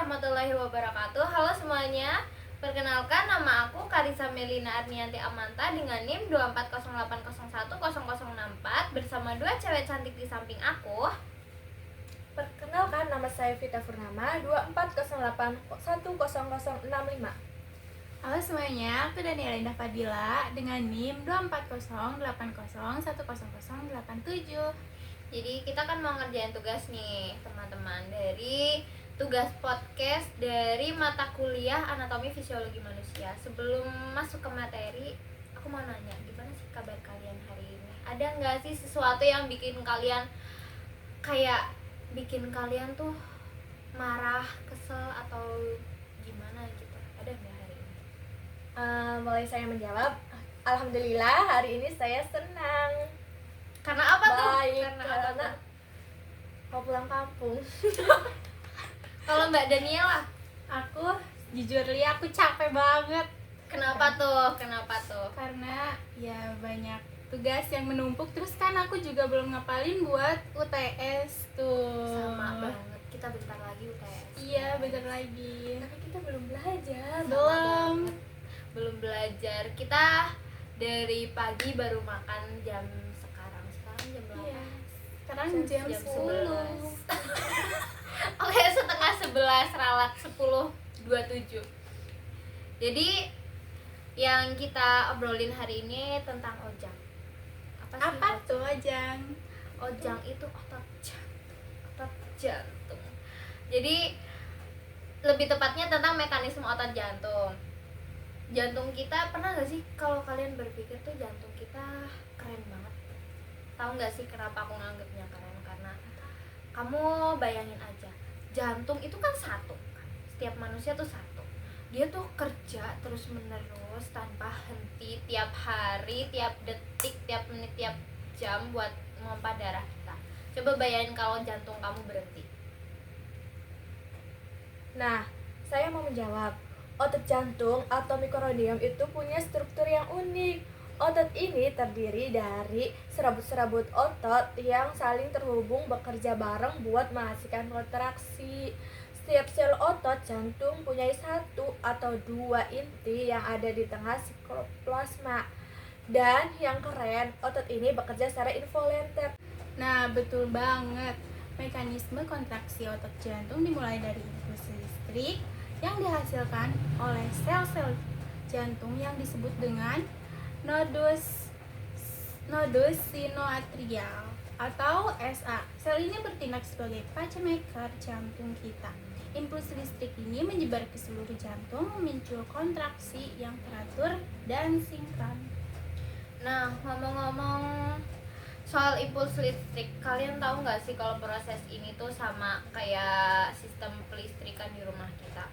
warahmatullahi wabarakatuh. Halo semuanya. Perkenalkan, nama aku Karissa Melina Arnianti Amanta dengan NIM 240801004 bersama dua cewek cantik di samping aku. Perkenalkan, nama saya Vita Purnama 240810065. Halo semuanya, aku Daniela Indah Fadila dengan NIM 24080810087. Jadi kita kan mau ngerjain tugas nih teman-teman, dari tugas podcast dari mata kuliah Anatomi Fisiologi Manusia. Sebelum masuk ke materi, aku mau nanya, gimana sih kabar kalian hari ini? Ada nggak sih sesuatu yang bikin kalian tuh marah, kesel, atau gimana gitu? Ada nggak hari ini? Mulai saya menjawab. Alhamdulillah hari ini saya senang. Karena apa tuh? Baik, Karena apa karena tuh? mau pulang kampung. Kalau Mbak Daniela, Aku jujur aku capek banget kenapa tuh? karena ya banyak tugas yang menumpuk, terus kan aku juga belum ngapalin buat UTS tuh. Sama banget, kita bentar lagi UTS. Iya, bentar lagi. Tapi kita belum belajar. Belum belajar. Kita dari pagi baru makan jam sekarang jam berapa? Iya. Sekarang jam 10. Oke, setengah 11 ralat 10.27. Jadi yang kita obrolin hari ini tentang ojang. Apa tuh, Ajang? Ojang itu otot jantung. Jadi lebih tepatnya tentang mekanisme otot jantung. Jantung kita, pernah gak sih kalau kalian berpikir tuh jantung kita keren banget? Tahu gak sih kenapa aku nganggapnya keren? Karena kamu bayangin aja, jantung itu kan satu kan? Setiap manusia tuh satu. Dia tuh kerja terus menerus tanpa henti, tiap hari, tiap detik, tiap menit, tiap jam buat memompa darah kita. Coba bayangin kalau jantung kamu berhenti. Nah, saya mau menjawab. Otot jantung atau mikronium itu punya struktur yang unik. Otot ini terdiri dari serabut-serabut otot yang saling terhubung bekerja bareng buat menghasilkan kontraksi. Setiap sel otot jantung punya satu atau dua inti yang ada di tengah sikloplazma. Dan yang keren, otot ini bekerja secara involunter. Nah, betul banget. Mekanisme kontraksi otot jantung dimulai dari impuls listrik yang dihasilkan oleh sel-sel jantung yang disebut dengan nodus sinoatrial atau SA. Sel ini bertindak sebagai pacemaker jantung kita. Impuls listrik ini menyebar ke seluruh jantung, memicu kontraksi yang teratur dan sinkron. Nah, ngomong-ngomong soal impuls listrik, kalian tahu nggak sih kalau proses ini tuh sama kayak sistem kelistrikan di rumah kita?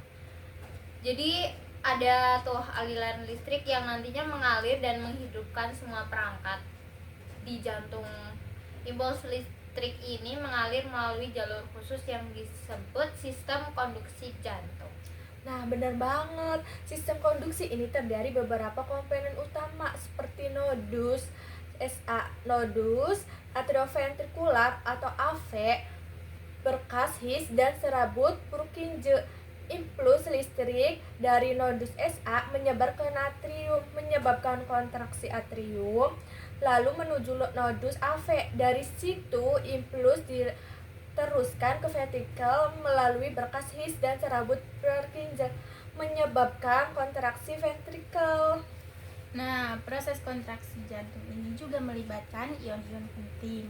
Jadi ada tuh aliran listrik yang nantinya mengalir dan menghidupkan semua perangkat di jantung. Impuls listrik ini mengalir melalui jalur khusus yang disebut sistem konduksi jantung. Nah, benar banget. Sistem konduksi ini terdiri beberapa komponen utama seperti nodus SA, nodus atrioventrikular atau AV, berkas His, dan serabut Purkinje. Impuls listrik dari nodus SA menyebar ke natrium, menyebabkan kontraksi atrium, lalu menuju nodus AV. Dari situ impuls diteruskan ke ventrikel melalui berkas His dan serabut Purkinje, menyebabkan kontraksi ventrikel. Nah, proses kontraksi jantung ini juga melibatkan ion-ion penting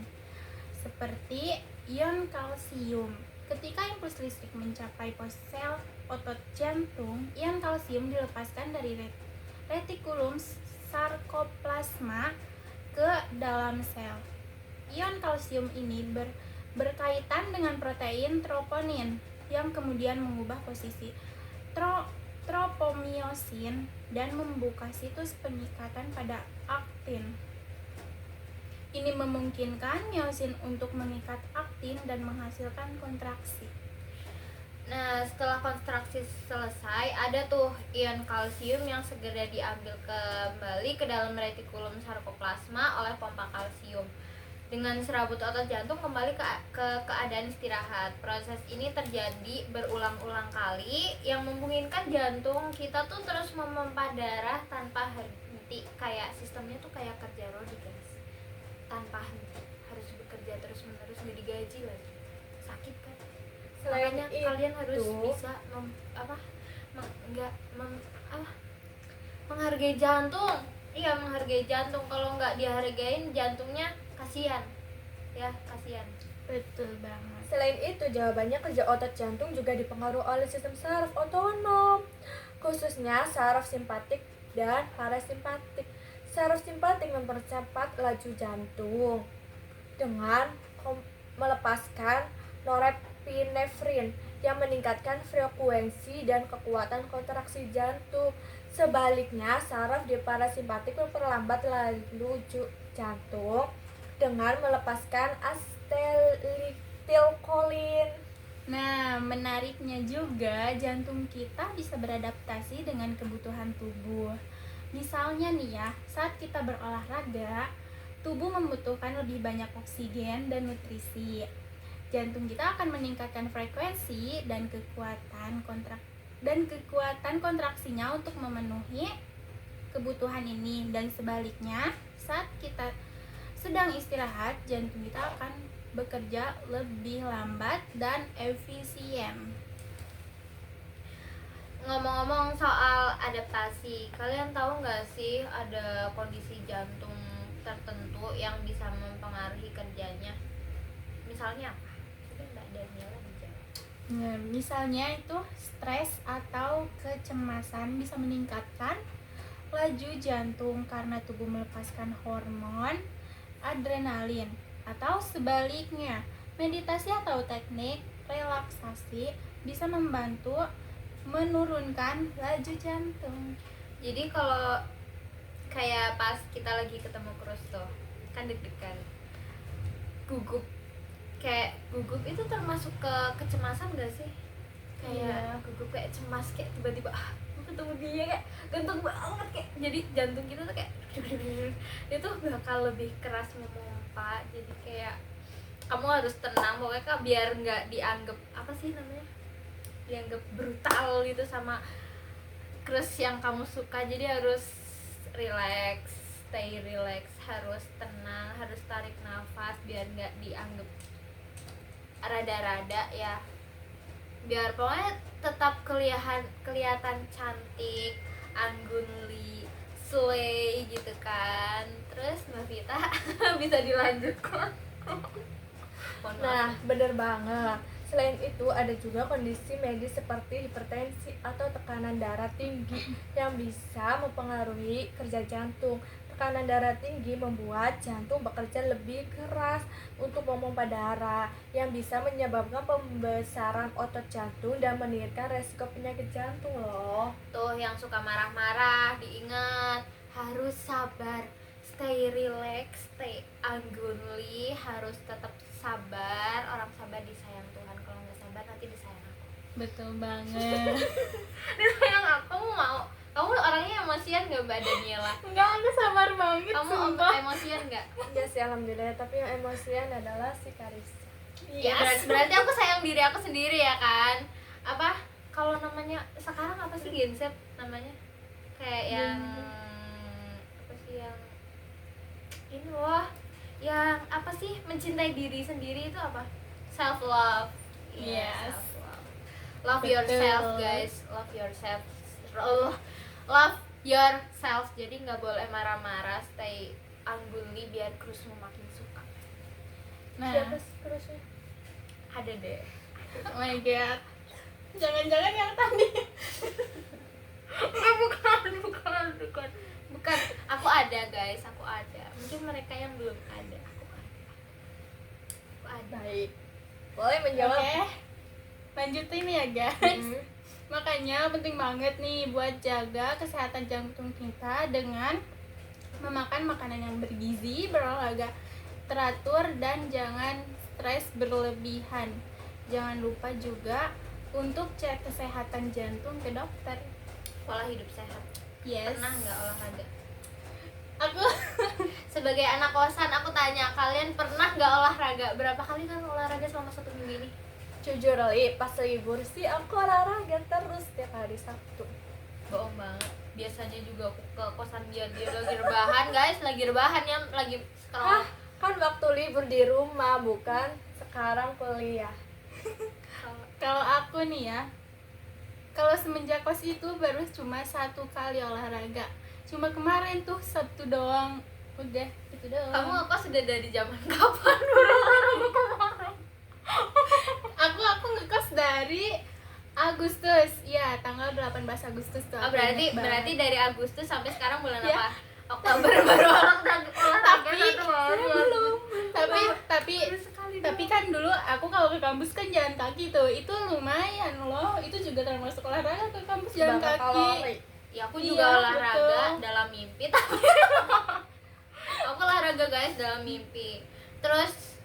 seperti ion kalsium. Ketika impuls listrik mencapai pos sel otot jantung, ion kalsium dilepaskan dari retikulum sarkoplasma ke dalam sel. Ion kalsium ini berkaitan dengan protein troponin yang kemudian mengubah posisi tropomyosin dan membuka situs pengikatan pada aktin. Ini memungkinkan myosin untuk mengikat aktin dan menghasilkan kontraksi. Nah, setelah kontraksi selesai, ada tuh ion kalsium yang segera diambil kembali ke dalam retikulum sarkoplasma oleh pompa kalsium. Dengan serabut otot jantung kembali ke keadaan istirahat. Proses ini terjadi berulang-ulang kali yang memungkinkan jantung kita tuh terus memompa darah tanpa henti. Kayak sistemnya tuh kayak kerja rodi guys, tanpa henti, harus bekerja terus-menerus, gak digaji lagi, sakit kan. Selain Makanya itu, kalian harus bisa menghargai jantung. Iya, menghargai jantung. Kalau nggak dihargain jantungnya, kasihan ya, kasihan. Betul banget. Selain itu, jawabannya kerja otot jantung juga dipengaruhi oleh sistem saraf otonom, khususnya saraf simpatik dan parasimpatik. Saraf simpatik mempercepat laju jantung dengan melepaskan norepinefrin yang meningkatkan frekuensi dan kekuatan kontraksi jantung. Sebaliknya, saraf di parasimpatik memperlambat laju jantung dengan melepaskan asetilkolin. Nah, menariknya juga jantung kita bisa beradaptasi dengan kebutuhan tubuh. Misalnya nih ya, saat kita berolahraga, tubuh membutuhkan lebih banyak oksigen dan nutrisi. Jantung kita akan meningkatkan frekuensi dan kekuatan kontraksinya untuk memenuhi kebutuhan ini, dan sebaliknya, saat kita sedang istirahat, jantung kita akan bekerja lebih lambat dan efisien. Ngomong-ngomong soal adaptasi, kalian tahu nggak sih ada kondisi jantung tertentu yang bisa mempengaruhi kerjanya? Misalnya apa? Coba Mbak Daniela dijawab. Nah, misalnya itu stres atau kecemasan bisa meningkatkan laju jantung karena tubuh melepaskan hormon adrenalin, atau sebaliknya, meditasi atau teknik relaksasi bisa membantu menurunkan laju jantung. Jadi kalau kayak pas kita lagi ketemu Cruz tuh, kan deg-degan, gugup, kayak gugup itu termasuk ke kecemasan gak sih? Kayak gugup, kayak cemas, kayak tiba-tiba aku ketemu dia kayak gantung banget, kayak jadi jantung kita tuh kayak itu bakal lebih keras memompa. Jadi kayak kamu harus tenang pokoknya Kak, biar nggak dianggap apa sih namanya, dianggap brutal gitu sama crush yang kamu suka. Jadi harus relax, stay relax, harus tenang, harus tarik nafas biar nggak dianggap rada-rada ya, biar pokoknya tetap kelihatan cantik, anggunli, slay gitu kan. Terus Mbak Vita bisa dilanjutkan. Mohon Nah, maaf. bener banget. Selain itu, ada juga kondisi medis seperti hipertensi atau tekanan darah tinggi yang bisa mempengaruhi kerja jantung. Tekanan darah tinggi membuat jantung bekerja lebih keras untuk memompa darah, yang bisa menyebabkan pembesaran otot jantung dan meningkatkan resiko penyakit jantung loh. Tuh yang suka marah-marah, diingat harus sabar, stay relax, stay anggunli, harus tetap sabar. Orang sabar disayang Tuhan, kalau nggak sabar nanti disayang aku. Betul banget. Disayang aku mau. Kamu orangnya emosian nggak Mbak Daniela? Enggak, aku sabar banget. Kamu sumpah. emosian nggak? Ya sih, alhamdulillah. Tapi yang emosian adalah si Karissa. Ya berarti aku sayang diri aku sendiri ya kan. Apa kalau namanya sekarang apa sih genset namanya, kayak yang apa sih yang ini loh, yang apa sih, mencintai diri sendiri itu apa, self love. Yes. Self love, love Betul. yourself guys, love yourself, love yourself. Jadi nggak boleh marah-marah, stay anggunli biar Cruzmu makin suka. Nah, Siapa sih terusnya? Ada deh. oh my god. Jangan-jangan yang tadi. Bukan. Aku ada guys, aku ada. Mungkin mereka yang belum ada. Aku ada. Baik. Boleh menjawab? Oke. Lanjutin ya guys. Makanya penting banget nih buat jaga kesehatan jantung kita dengan memakan makanan yang bergizi, berolahraga teratur, dan jangan stres berlebihan. Jangan lupa juga untuk cek kesehatan jantung ke dokter. Pola hidup sehat. Yes. Pernah nggak olahraga? Aku sebagai anak kosan aku tanya, kalian pernah nggak olahraga? Berapa kali kan olahraga selama 1 minggu ini? Jujur li, pas libur sih aku olahraga terus tiap hari Sabtu. Bohong banget. Biasanya juga aku ke kosan dia lagi rebahan, guys, lagi rebahan ya, lagi Hah? scroll. Kan waktu libur di rumah, bukan sekarang kuliah. Kalau aku nih ya, kalau semenjak kos itu baru cuma 1 kali olahraga. Cuma kemarin tuh Sabtu doang. Udah, itu doang. Kamu ngekos sudah dari zaman kapan baru olahraga kemarin? Aku ngekos dari Agustus. Ya, tanggal 18 Agustus tuh. Oh, aku ingat banget. berarti dari Agustus sampai sekarang bulan Ya. apa? Oktober baru olahraga Tapi satu hari. Belum. Tapi kan dulu aku kalau ke kampus kan jalan kaki tuh. Itu lumayan loh. Itu juga termasuk olahraga ke kampus jalan Bakal kaki. kalori. Ya aku Iya, juga olahraga betul. dalam mimpi tapi aku olahraga guys dalam mimpi. Terus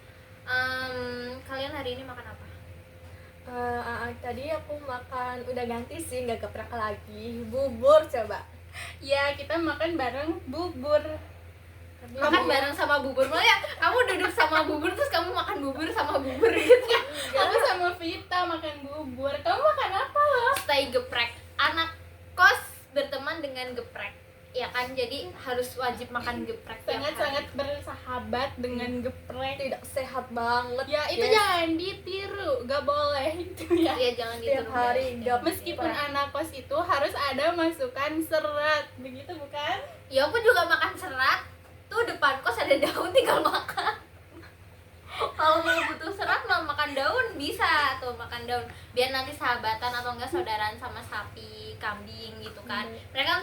kalian hari ini makan apa? Tadi aku makan, udah ganti sih, nggak geprek lagi. Bubur coba. Ya, kita makan bareng bubur. Makan bareng sama bubur, malah kamu duduk sama bubur terus kamu makan bubur sama bubur gitu ya. Kamu sama Vita makan bubur. Kamu makan apa loh? Stay geprek. Anak kos berteman dengan geprek. Ya kan, jadi harus wajib makan geprek tiap hari. Sangat-sangat bersahabat dengan geprek. Tidak sehat banget. Ya, itu Yes. jangan ditiru. Gak boleh itu ya. Iya, jangan Setiap ditiru, hari guys. gap- Meskipun anak kos itu harus ada masukan serat. Begitu bukan? Ya aku juga makan serat. Tuh depan kos ada daun, tinggal makan. Kalau mau butuh serat mau makan daun bisa tuh, makan daun biar nanti sahabatan atau enggak saudaraan sama sapi, kambing gitu kan. Mereka kan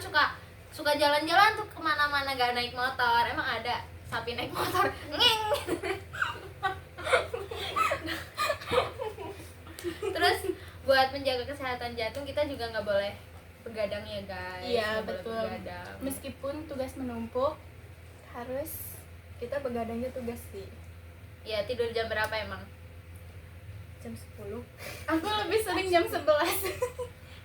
suka jalan-jalan tuh kemana-mana gak naik motor. Emang ada sapi naik motor ngeng. Terus buat menjaga kesehatan jantung kita juga nggak boleh begadang ya guys. Iya, Nggak boleh betul. begadang. Meskipun tugas menumpuk, harus Kita begadangnya tugas sih Ya, tidur jam berapa emang? jam 10. aku lebih sering jam 11.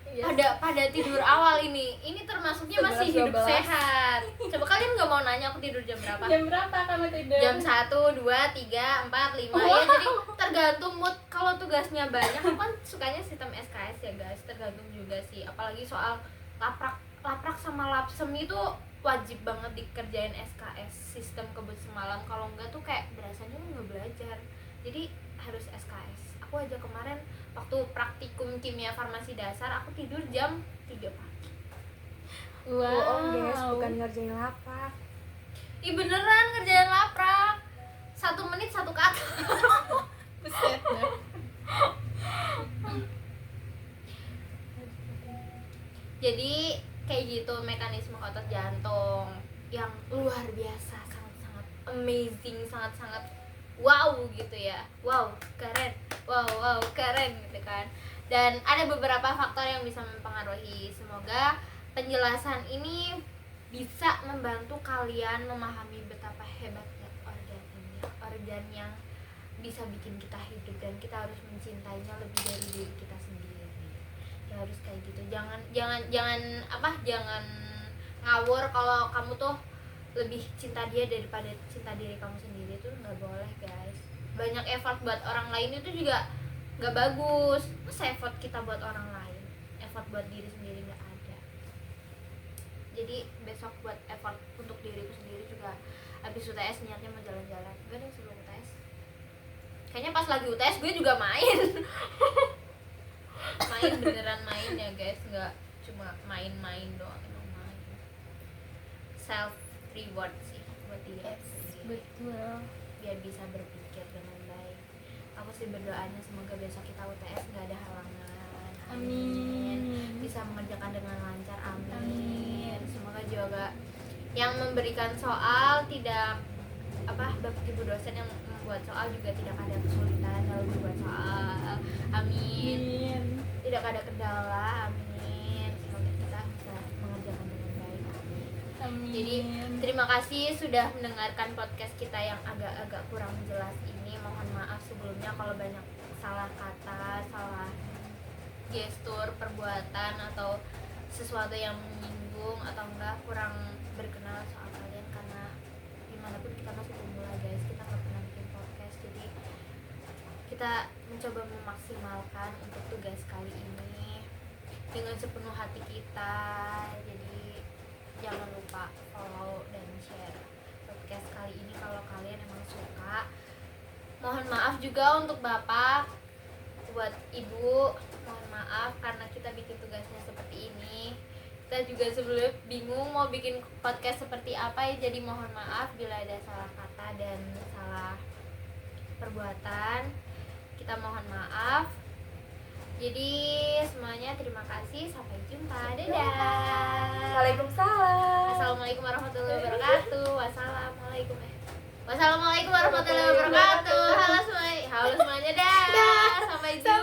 Iya. Pada tidur awal ini termasuknya masih 11, hidup 12. sehat. Coba kalian nggak mau nanya aku tidur jam berapa? Jam berapa kamu tidur? Jam 1, 2, 3, 4, 5 ya. Jadi tergantung mood. Kalau tugasnya banyak aku kan sukanya sistem SKS ya guys. Tergantung juga sih. Apalagi soal laprak sama lapsem itu wajib banget dikerjain SKS, sistem kebut semalam. Kalau enggak tuh kayak berasanya lu nggak belajar. Jadi harus SKS. Aku aja kemarin waktu praktikum kimia farmasi dasar aku tidur jam 3 pagi. Wow. Bohong guys, bukan ngerjain lapak. Ih beneran ngerjain laprak. 1 menit 1 kata. Buset dah. Jadi kayak gitu mekanisme otot jantung yang luar biasa, sangat-sangat amazing, sangat-sangat wow gitu ya. Wow, keren. Wow, keren gitu kan. Dan ada beberapa faktor yang bisa mempengaruhi. Semoga penjelasan ini bisa membantu kalian memahami betapa hebatnya organ ini, organ yang bisa bikin kita hidup dan kita harus mencintainya lebih dari diri kita sendiri. Ya harus kayak gitu. Jangan ngawur kalau kamu tuh lebih cinta dia daripada cinta diri kamu sendiri. Itu nggak boleh guys. Banyak effort buat orang lain itu juga nggak bagus. Masa effort kita buat orang lain, effort buat diri sendiri nggak ada. Jadi besok buat effort untuk diriku sendiri juga. Habis UTS niatnya mau jalan-jalan. Gak deh sebelum UTS. Kayaknya pas lagi UTS gue juga main. Main beneran main ya guys, nggak cuma main-main doang, emang main. Self reward sih buat diri aku sendiri. Betul. Biar bisa berpikir dengan baik. Aku sih berdoanya semoga besok kita UTS nggak ada halangan. Amin. Bisa mengerjakan dengan lancar. Amin. Amin. Semoga juga yang memberikan soal tidak bapak ibu dosen yang membuat soal juga tidak ada kesulitan dalam membuat soal. Amin. Amin. Tidak ada kendala. Amin. Semoga kita bisa mengerjakan dengan baik. Amin. Amin. Jadi terima kasih sudah mendengarkan podcast kita yang agak-agak kurang jelas ini. Mohon maaf sebelumnya kalau banyak salah kata, salah gestur, perbuatan atau sesuatu yang menyinggung atau enggak kurang berkenan soal kalian, karena dimanapun kita masih pemula guys, kita nggak pernah bikin podcast, jadi kita mencoba memaksimalkan untuk tugas kali ini dengan sepenuh hati kita. Jadi jangan lupa follow dan share podcast kali ini kalau kalian emang suka. Mohon maaf juga untuk bapak, buat ibu, mohon maaf karena kita bikin tugasnya seperti ini. Kita juga sebelumnya bingung mau bikin podcast seperti apa ya, jadi mohon maaf bila ada salah kata dan salah perbuatan. Kita mohon maaf. Jadi semuanya terima kasih, sampai jumpa, dadah. Waalaikumsalam. Assalamualaikum warahmatullahi wabarakatuh. Wassalamualaikum warahmatullahi wabarakatuh. Halo semuanya, dah. Sampai jumpa.